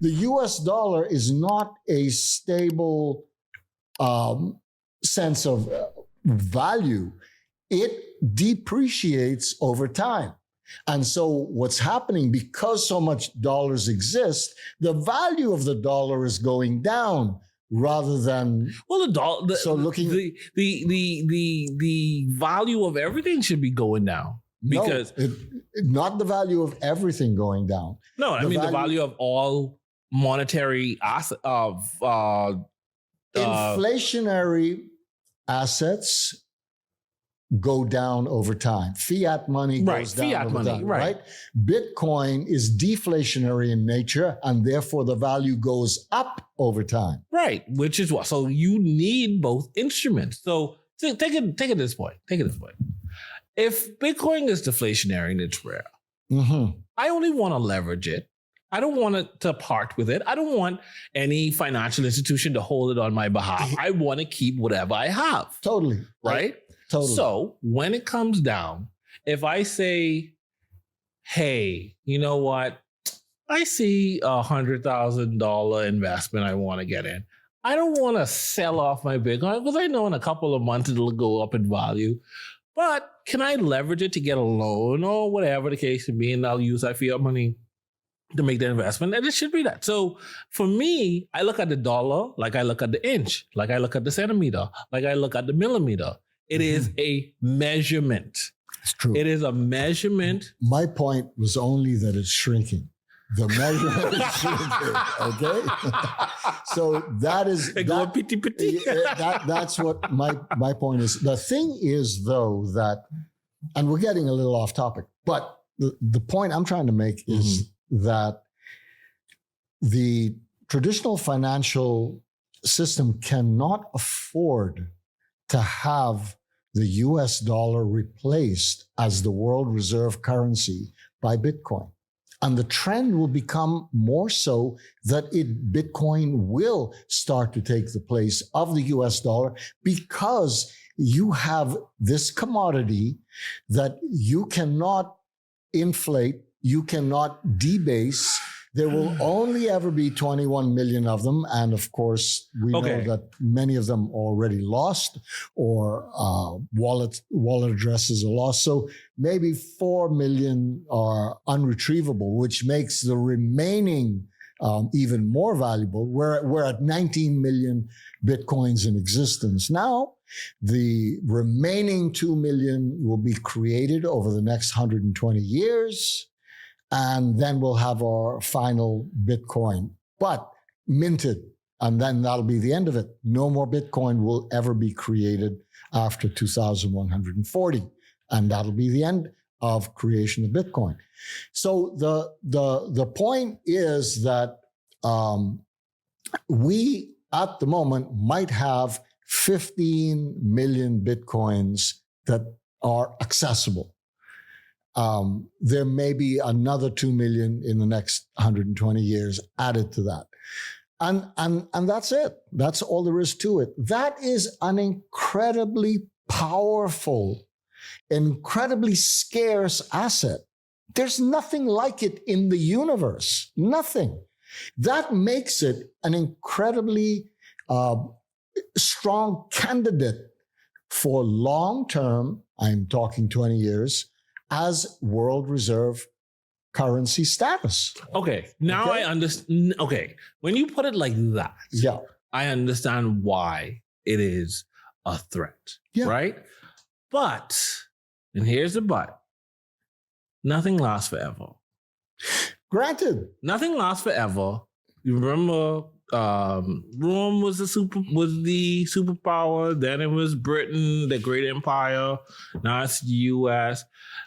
The US dollar is not a stable sense of value. It depreciates over time. And so what's happening, because so much dollars exist, the value of the dollar is going down rather than the dollar. So looking the value of everything should be going down because not the value of everything going down. No, I mean the value of all monetary assets of inflationary assets go down over time. Fiat money goes down over time, right? Bitcoin is deflationary in nature, and therefore the value goes up over time. Right, which is what. So you need both instruments. So take it this point. If Bitcoin is deflationary and it's rare, I only want to leverage it. I don't want to part with it. I don't want any financial institution to hold it on my behalf. I want to keep whatever I have. Totally. Right? Totally. So when it comes down, if I say, hey, you know what? I see $100,000 investment I want to get in. I don't want to sell off my Bitcoin because I know in a couple of months it'll go up in value. But can I leverage it to get a loan or whatever the case may be, and I'll use that fiat money to make the investment? And it should be that. So for me, I look at the dollar like I look at the inch, like I look at the centimeter, like I look at the millimeter. It is a measurement. It's true. It is a measurement. My point was only that it's shrinking. The measurement is shrinking, okay? So that is... that's what my point is. The thing is, though, that... And we're getting a little off topic, but the point I'm trying to make is that the traditional financial system cannot afford to have the US dollar replaced as the world reserve currency by Bitcoin. And the trend will become more so that Bitcoin will start to take the place of the US dollar because you have this commodity that you cannot inflate, you cannot debase. There will only ever be 21 million of them. And of course, we know that many of them already lost or wallet addresses are lost. So maybe 4 million are unretrievable, which makes the remaining even more valuable. We're at 19 million Bitcoins in existence now. The remaining 2 million will be created over the next 120 years. And then we'll have our final Bitcoin, but minted. And then that'll be the end of it. No more Bitcoin will ever be created after 2140. And that'll be the end of creation of Bitcoin. So the point is that we, at the moment, might have 15 million Bitcoins that are accessible. There may be another 2 million in the next 120 years added to that. And that's it. That's all there is to it. That is an incredibly powerful, incredibly scarce asset. There's nothing like it in the universe. Nothing. That makes it an incredibly strong candidate for long-term, I'm talking 20 years, as world reserve currency status. Okay, now I understand. Okay, when you put it like that, I understand why it is a threat, right? But, and here's the but, nothing lasts forever. Granted. Nothing lasts forever. You remember Rome was the superpower, then it was Britain, the great empire, now it's the US.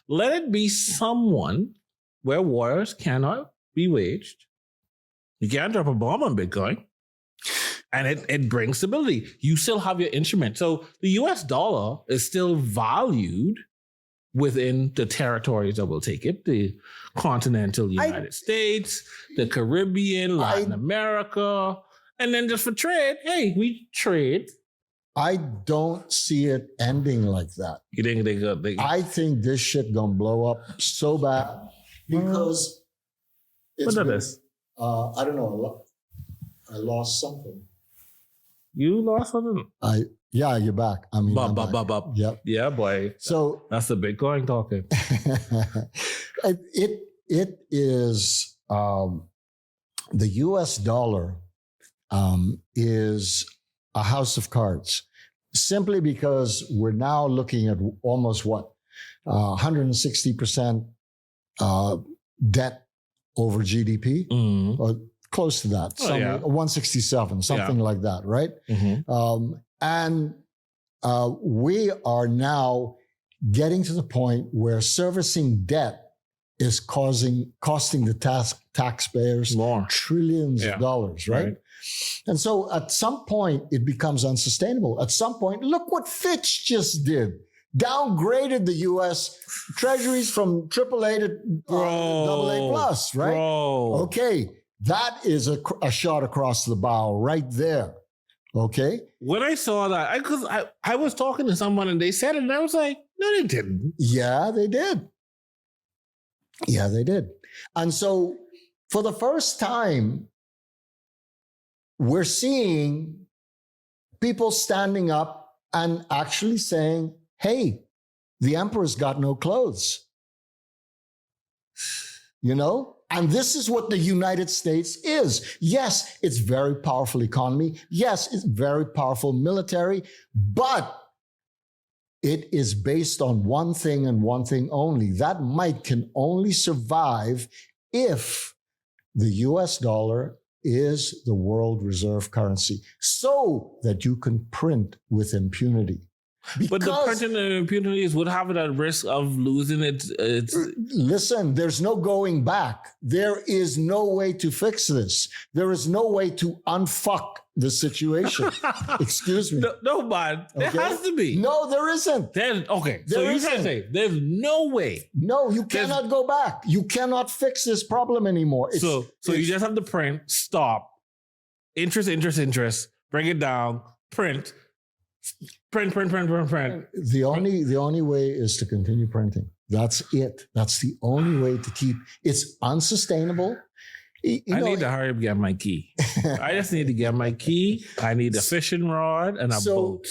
Let it be someone where wars cannot be waged. You can't drop a bomb on Bitcoin. And it brings stability. You still have your instrument. So the US dollar is still valued within the territories that will take it, the continental United States, the Caribbean, Latin America, and then just for trade, hey, we trade. I don't see it ending like that. You think I think this shit gonna blow up so bad because what is this? I don't know. I lost something. You lost something? Yeah, you're back. I mean, I'm back. Yep. Yeah, boy. So that's the Bitcoin talking. it is the U.S. dollar is a house of cards, simply because we're now looking at almost 160% debt over GDP, or close to that, 167, something like that, right? And we are now getting to the point where servicing debt is costing the taxpayers more trillions of dollars, right? And so at some point it becomes unsustainable. At some point, look what Fitch just did. Downgraded the U.S. Treasuries from AAA to AA plus, right? Okay, that is a shot across the bow right there. Okay. When I saw that, because I was talking to someone and they said it, and I was like, no, they didn't. Yeah, they did. Yeah, they did. And so for the first time, we're seeing people standing up and actually saying, hey, the emperor's got no clothes. You know? And this is what the United States is. Yes, it's very powerful economy. Yes, it's very powerful military, but it is based on one thing and one thing only. That might can only survive if the US dollar is the world reserve currency, so that you can print with impunity. But the printing and impunities would have it at risk of losing its. Listen, there's no going back. There is no way to fix this. There is no way to unfuck the situation. Excuse me. No, man. There has to be. No, there isn't. So you're trying to say there's no way. No, you cannot go back. You cannot fix this problem anymore. So you just have to print, stop, interest, bring it down, print. Print. The only way is to continue printing. That's it. That's the only way to keep. It's unsustainable. I need to hurry up and get my key. I just need to get my key. I need a fishing rod and a boat.